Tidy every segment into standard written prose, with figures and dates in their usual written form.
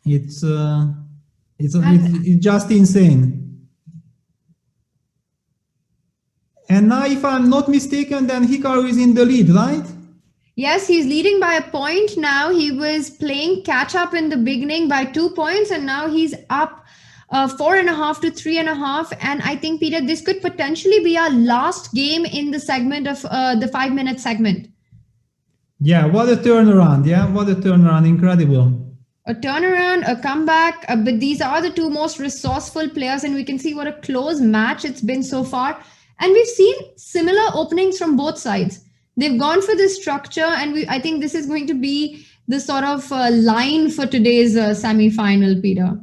It's just insane. And now, if I'm not mistaken, then Hikaru is in the lead, right? Yes, he's leading by a point now. He was playing catch up in the beginning by 2 points, and now he's up 4.5 to 3.5. And I think, Peter, this could potentially be our last game in the segment of the 5-minute segment. Yeah, what a turnaround. Yeah, what a turnaround. Incredible. A turnaround, a comeback, but these are the two most resourceful players, and we can see what a close match it's been so far. And we've seen similar openings from both sides. They've gone for this structure, and I think this is going to be the sort of line for today's semi-final, Peter.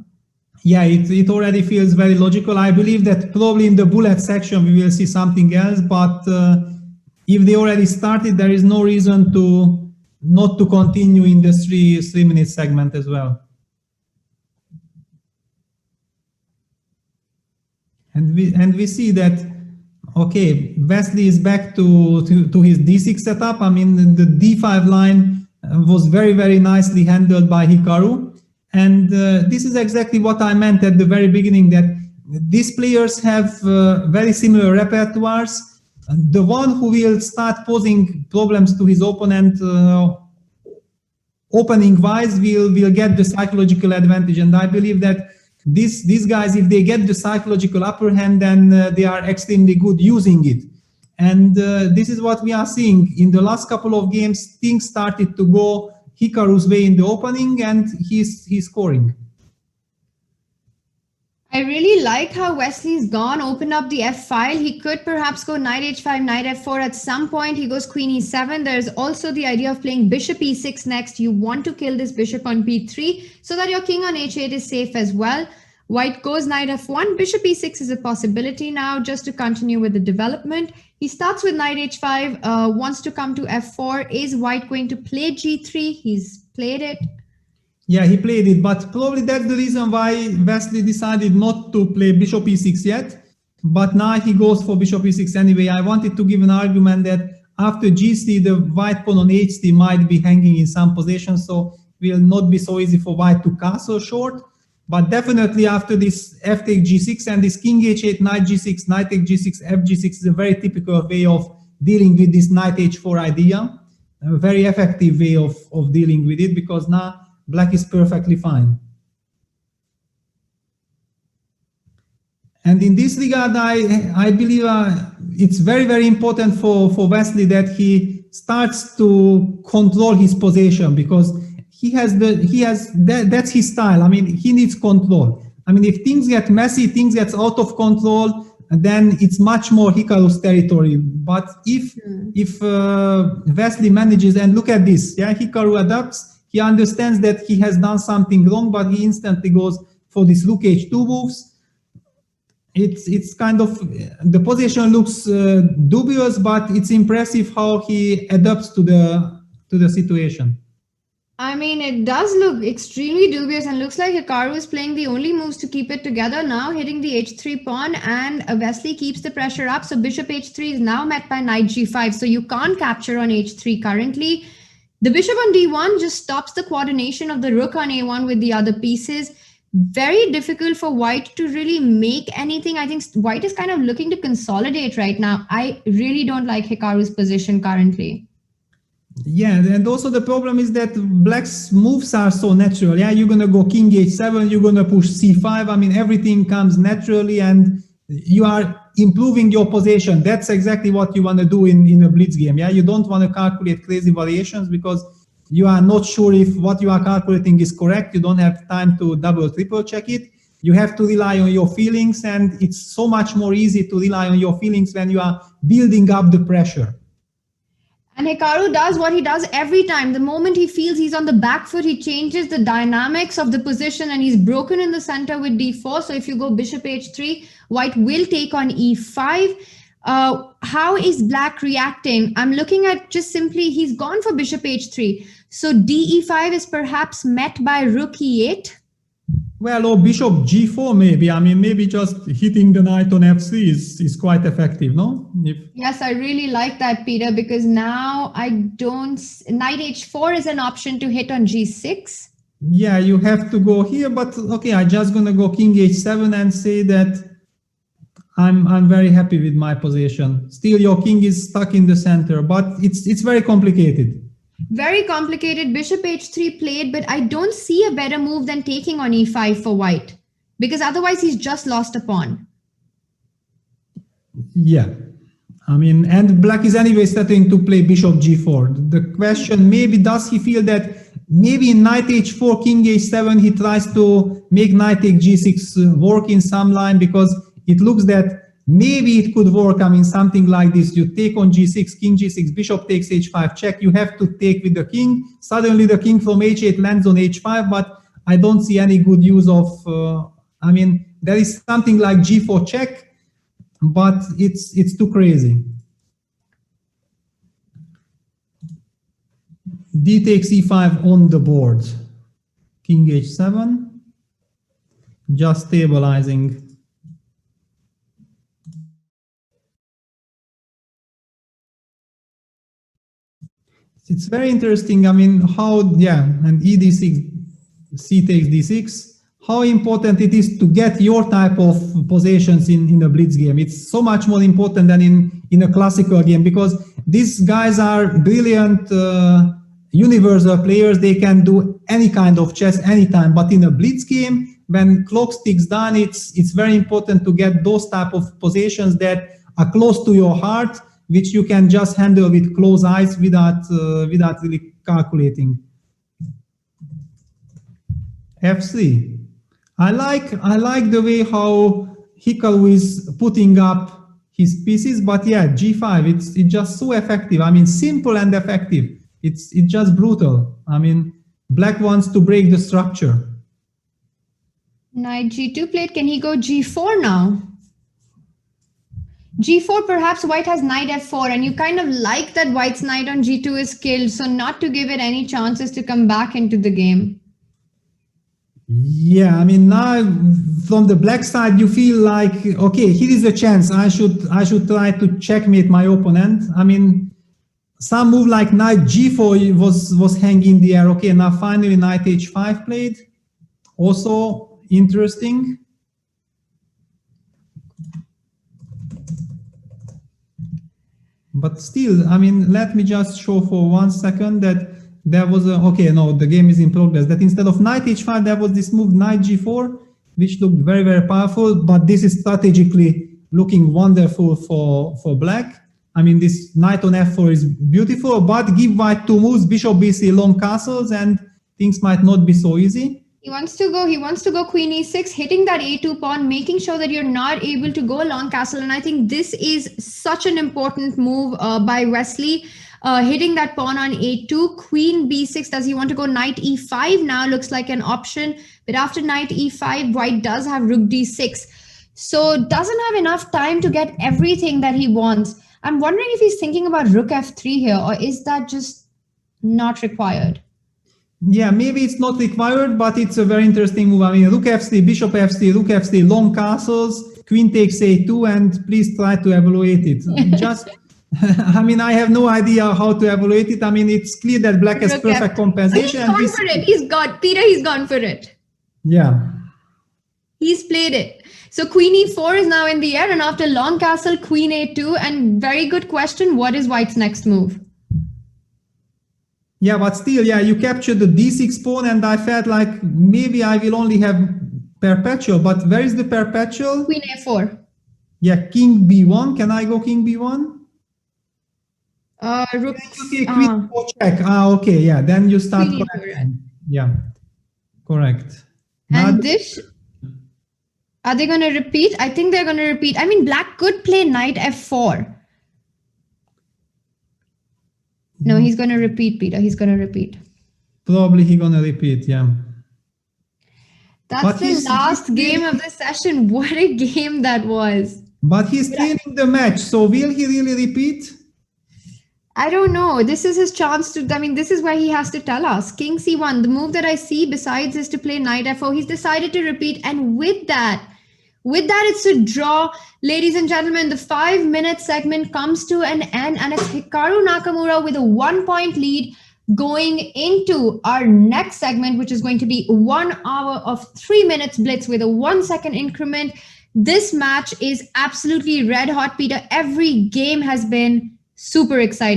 Yeah, it already feels very logical. I believe that probably in the bullet section we will see something else, but if they already started, there is no reason to not to continue in the 3-minute segment as well. And we see that, okay, Wesley is back to his d6 setup. I mean, the d5 line was very, very nicely handled by Hikaru. And this is exactly what I meant at the very beginning, that these players have very similar repertoires. The one who will start posing problems to his opponent opening-wise will get the psychological advantage. And I believe that these guys, if they get the psychological upper hand, then they are extremely good using it. And this is what we are seeing. In the last couple of games, things started to go Hikaru's way in the opening, and he's scoring. I really like how Wesley's gone, opened up the f file. He could perhaps go knight h5, knight f4 at some point. He goes queen e7. There's also the idea of playing bishop e6 next. You want to kill this bishop on b3 so that your king on h8 is safe as well. White goes knight f1. Bishop e6 is a possibility now, just to continue with the development. He starts with knight h5, wants to come to f4. Is White going to play g3? He's played it. Yeah, he played it, but probably that's the reason why Wesley decided not to play bishop e6 yet. But now he goes for bishop e6 anyway. I wanted to give an argument that after g3, the white pawn on h3 might be hanging in some position, so it will not be so easy for white to castle short. But definitely after this f take g6 and this king h8, knight g6, knight take g6, f g6 is a very typical way of dealing with this knight h4 idea. A very effective way of dealing with it, because now Black is perfectly fine. And in this regard, I believe it's very, very important for Wesley that he starts to control his position, because that's his style. I mean, he needs control. I mean, if things get messy, things get out of control, then it's much more Hikaru's territory. But if Wesley manages, and look at this, yeah, Hikaru adapts. He understands that he has done something wrong, but he instantly goes for this rook h2 moves. It's kind of, the position looks dubious, but it's impressive how he adapts to the situation. I mean, it does look extremely dubious, and looks like Hikaru is playing the only moves to keep it together now, hitting the h3 pawn, and Wesley keeps the pressure up. So bishop h3 is now met by knight g5. So you can't capture on h3 currently. The bishop on d1 just stops the coordination of the rook on a1 with the other pieces. Very difficult for White to really make anything. I think White is kind of looking to consolidate right now. I really don't like Hikaru's position currently. Yeah, and also the problem is that Black's moves are so natural. Yeah, you're going to go king h7, you're going to push c5. I mean, everything comes naturally, and you are improving your position. That's exactly what you want to do in a blitz game. Yeah, you don't want to calculate crazy variations, because you are not sure if what you are calculating is correct. You don't have time to double, triple check it. You have to rely on your feelings, and it's so much more easy to rely on your feelings when you are building up the pressure. And Hikaru does what he does every time. The moment he feels he's on the back foot, he changes the dynamics of the position, and he's broken in the center with d4. So if you go bishop h3, White will take on e5. How is Black reacting? I'm looking at just simply, he's gone for bishop h3. So de5 is perhaps met by rook e8. Well, or bishop g4 maybe. I mean, maybe just hitting the knight on f3 is quite effective, no? Yes, I really like that, Peter, because now knight h4 is an option to hit on g6. Yeah, you have to go here, but okay, I'm just gonna go king h7 and say that I'm very happy with my position. Still, your king is stuck in the center, but it's very complicated. Very complicated. Bishop h3 played, but I don't see a better move than taking on e5 for white, because otherwise he's just lost a pawn. Yeah, I mean, and black is anyway starting to play bishop g4. The question, maybe does he feel that maybe in knight h4, king h7, he tries to make knight take g6 work in some line, because it looks that maybe it could work. I mean, something like this, you take on g6, king g6, bishop takes h5, check, you have to take with the king. Suddenly the king from h8 lands on h5, but I don't see any good use of, I mean, there is something like g4 check, but it's too crazy. D takes e5 on the board. King h7, just stabilizing. It's very interesting. I mean, how, yeah, and e d6, c takes d6. How important it is to get your type of positions in a blitz game. It's so much more important than in a classical game, because these guys are brilliant universal players. They can do any kind of chess anytime, but in a blitz game, when clock ticks down, it's very important to get those type of positions that are close to your heart, which you can just handle with closed eyes without really calculating. f3. I like the way how Hikaru is putting up his pieces, but yeah, g5, it's just so effective. I mean, simple and effective. It's just brutal. I mean, black wants to break the structure. Knight g2 played. Can he go g4 now? g4, perhaps white has knight f4, and you kind of like that white's knight on g2 is killed, so not to give it any chances to come back into the game. Yeah, I mean, now from the black side, you feel like, okay, here is a chance. I should try to checkmate my opponent. I mean, some move like knight g4 was hanging in the air. Okay, now finally knight h5 played. Also interesting. But still, I mean, let me just show for 1 second that there was a, okay, no, the game is in progress, that instead of knight h5, there was this move knight g4, which looked very, very powerful, but this is strategically looking wonderful for black. I mean, this knight on f4 is beautiful, but give white two moves, bishop bc, long castles, and things might not be so easy. He wants to go queen e6, hitting that a2 pawn, making sure that you're not able to go long castle. And I think this is such an important move by Wesley, hitting that pawn on a2, queen b6. Does he want to go knight e5 now? Looks like an option. But after knight e5, white does have rook d6. So doesn't have enough time to get everything that he wants. I'm wondering if he's thinking about rook f3 here, or is that just not required? Yeah, maybe it's not required, but it's a very interesting move. I mean, rook f3, bishop f3, rook f3, long castles, queen takes a2, and please try to evaluate it. Just, I mean, I have no idea how to evaluate it. I mean, it's clear that black has perfect compensation. He's gone for it. He's gone for it. Yeah. He's played it. So queen e4 is now in the air, and after long castle, queen a2, and very good question, what is white's next move? Yeah, but still, yeah, you captured the d6 pawn, and I felt like maybe I will only have perpetual, but where is the perpetual? Queen a4. Yeah, king b1. Can I go king b1? Rook. Okay, queen e4 check. Okay, yeah, then you start correcting. Yeah, correct. And now this, are they going to repeat? I think they're going to repeat. I mean, black could play knight f4. No, he's going to repeat, Peter. He's going to repeat. Probably he's going to repeat, yeah. That's the last game of the session. What a game that was. But he's trailing the match, so will he really repeat? I don't know. This is his chance to, I mean, this is where he has to tell us. King c1, the move that I see besides is to play knight f4. He's decided to repeat, and with that, it's a draw. Ladies and gentlemen, the 5-minute segment comes to an end, and it's Hikaru Nakamura with a 1-point lead. going into our next segment, which is going to be 1 hour of 3 minutes blitz with a 1 second increment. This match is absolutely red hot, Peter. Every game has been super exciting.